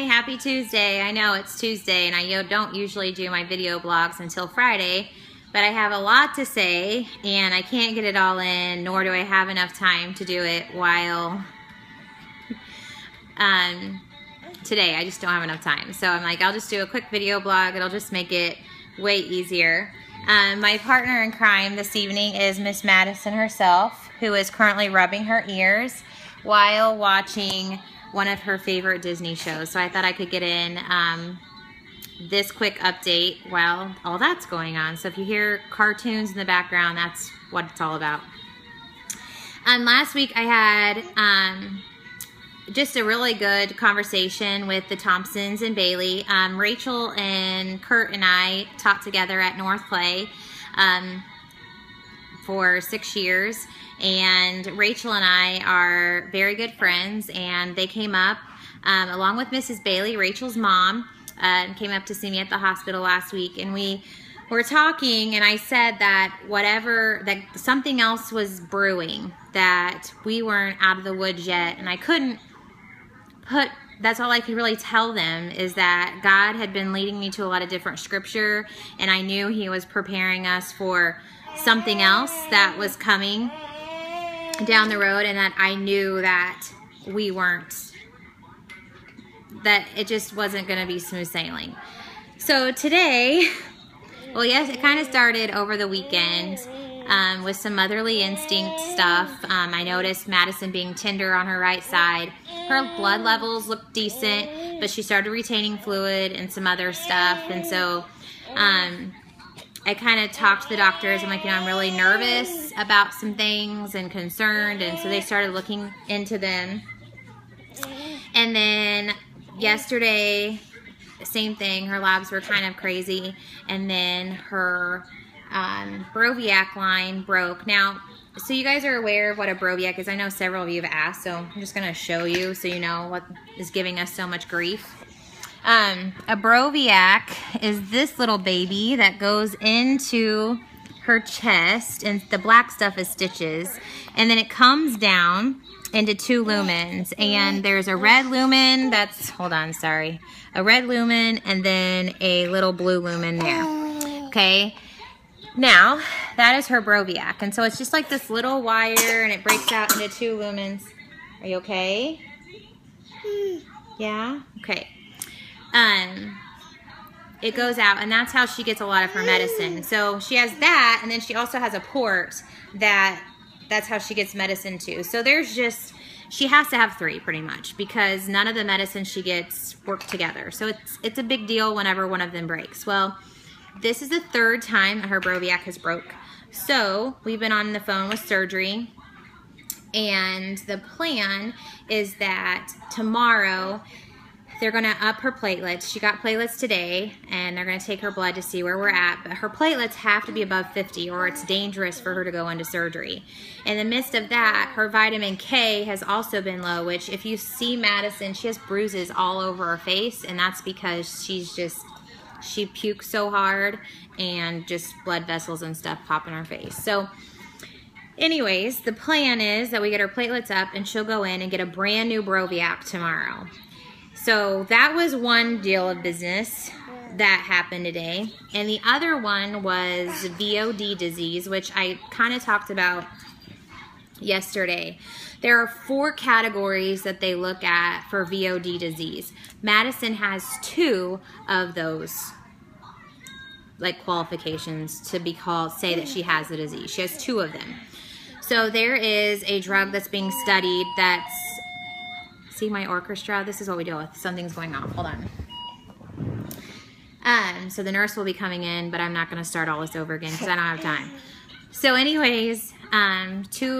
happy Tuesday. I know it's Tuesday and I don't usually do my video blogs until Friday, but I have a lot to say and I can't get it all in, nor do I have enough time to do it while today. I just don't have enough time. So I'm like, I'll just do a quick video blog. It'll just make it way easier. My partner in crime this evening is Miss Madison herself, who is currently rubbing her ears while watching one of her favorite Disney shows. So I thought I could get in this quick update while all that's going on. So if you hear cartoons in the background, that's what it's all about. Last week I had just a really good conversation with the Thompsons and Bailey. Rachel and Kurt and I taught together at North Clay for 6 years. And Rachel and I are very good friends, and they came up along with Mrs. Bailey, Rachel's mom, came up to see me at the hospital last week, and we were talking, and I said that that something else was brewing, that we weren't out of the woods yet, and I couldn't that's all I could really tell them, is that God had been leading me to a lot of different scripture, and I knew He was preparing us for something else that was coming down the road, and that I knew that that it just wasn't going to be smooth sailing. So today, well, yes, it kind of started over the weekend with some motherly instinct stuff. I noticed Madison being tender on her right side. Her blood levels looked decent, but she started retaining fluid and some other stuff, and so I kind of talked to the doctors. I'm like, I'm really nervous about some things and concerned, and so they started looking into them. And then yesterday, same thing, her labs were kind of crazy, and then her Broviac line broke. Now, so you guys are aware of what a Broviac is. I know several of you have asked, so I'm just going to show you so you know what is giving us so much grief. A Broviac is this little baby that goes into her chest, and the black stuff is stitches, and then it comes down into 2 lumens, and there's a red lumen that's, a red lumen and then a little blue lumen there. Okay, now that is her Broviac, and so it's just like this little wire, and it breaks out into 2 lumens. Are you okay? Yeah? Okay. It goes out, and that's how she gets a lot of her medicine. So she has that, and then she also has a port that's how she gets medicine too. So she has to have 3 pretty much, because none of the medicine she gets work together. So it's a big deal whenever one of them breaks. Well, this is the 3rd time her Broviac has broke. So we've been on the phone with surgery, and the plan is that tomorrow they're going to up her platelets. She got platelets today, and they're going to take her blood to see where we're at. But her platelets have to be above 50, or it's dangerous for her to go into surgery. In the midst of that, her vitamin K has also been low, which if you see Madison, she has bruises all over her face, and that's because she pukes so hard, and just blood vessels and stuff pop in her face. So anyways, the plan is that we get her platelets up, and she'll go in and get a brand new Broviac tomorrow. So that was one deal of business that happened today. And the other one was VOD disease, which I kind of talked about yesterday. There are 4 categories that they look at for VOD disease. Madison has 2 of those qualifications to be called, say that she has the disease. She has 2 of them. So there is a drug that's being studied that's, see my orchestra? This is what we deal with. Something's going on. Hold on. So the nurse will be coming in, but I'm not going to start all this over again because I don't have time. So anyways,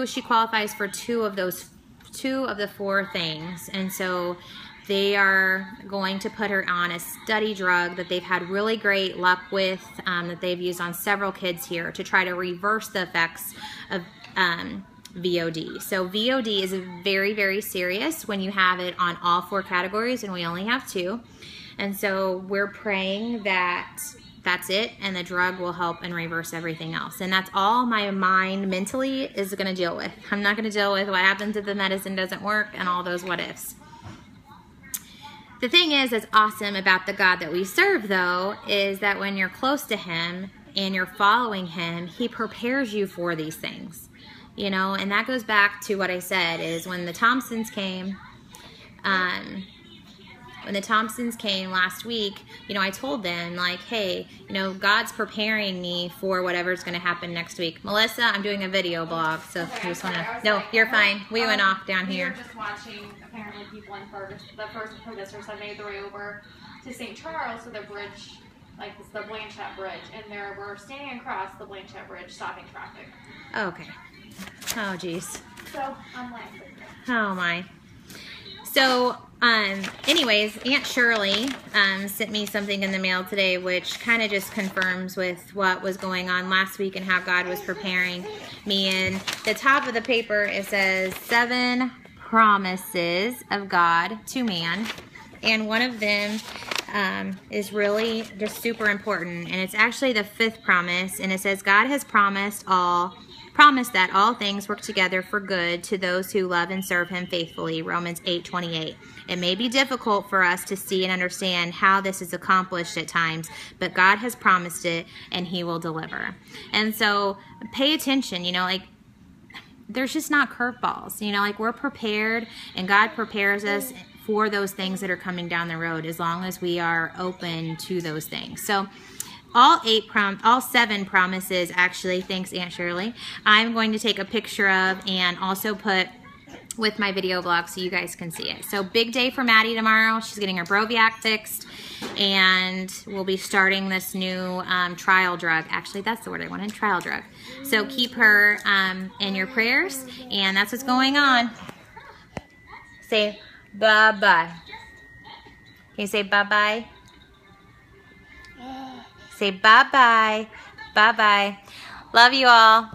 she qualifies for 2 of the 4 things. And so they are going to put her on a study drug that they've had really great luck with, that they've used on several kids here to try to reverse the effects of VOD. So VOD is very, very serious when you have it on all 4 categories, and we only have 2. And so we're praying that that's it, and the drug will help and reverse everything else. And that's all my mind mentally is going to deal with. I'm not going to deal with what happens if the medicine doesn't work and all those what ifs. The thing is, that's awesome about the God that we serve, though, is that when you're close to Him and you're following Him, He prepares you for these things. You know, and that goes back to what I said, is when the Thompsons came, last week, you know, I told them, like, hey, you know, God's preparing me for whatever's going to happen next week. Melissa, I'm doing a video blog, so okay, you just want to... No, like, you're fine. We went off down here. We were just watching, apparently, people in the first protesters have made their way over to St. Charles, so the bridge, like, it's the Blanchette Bridge, and we're standing across the Blanchette Bridge, stopping traffic. Okay. Oh, geez. So, I'm like... Oh, my. So, anyways, Aunt Shirley sent me something in the mail today, which kind of just confirms with what was going on last week and how God was preparing me. And the top of the paper, it says 7 promises of God to man. And one of them is really just super important. And it's actually the 5th promise. And it says, God has promised that all things work together for good to those who love and serve Him faithfully, Romans 8:28. It may be difficult for us to see and understand how this is accomplished at times, but God has promised it and He will deliver. And so pay attention, you know, like, there's just not curveballs, you know, like, we're prepared and God prepares us for those things that are coming down the road as long as we are open to those things. So all 7 promises, actually, thanks Aunt Shirley, I'm going to take a picture of and also put with my video blog so you guys can see it. So big day for Maddie tomorrow. She's getting her Broviac fixed, and we'll be starting this new trial drug. Actually, that's the word I wanted, trial drug. So keep her in your prayers, and that's what's going on. Say bye-bye. Can you say bye-bye? Say bye-bye. Bye-bye. Love you all.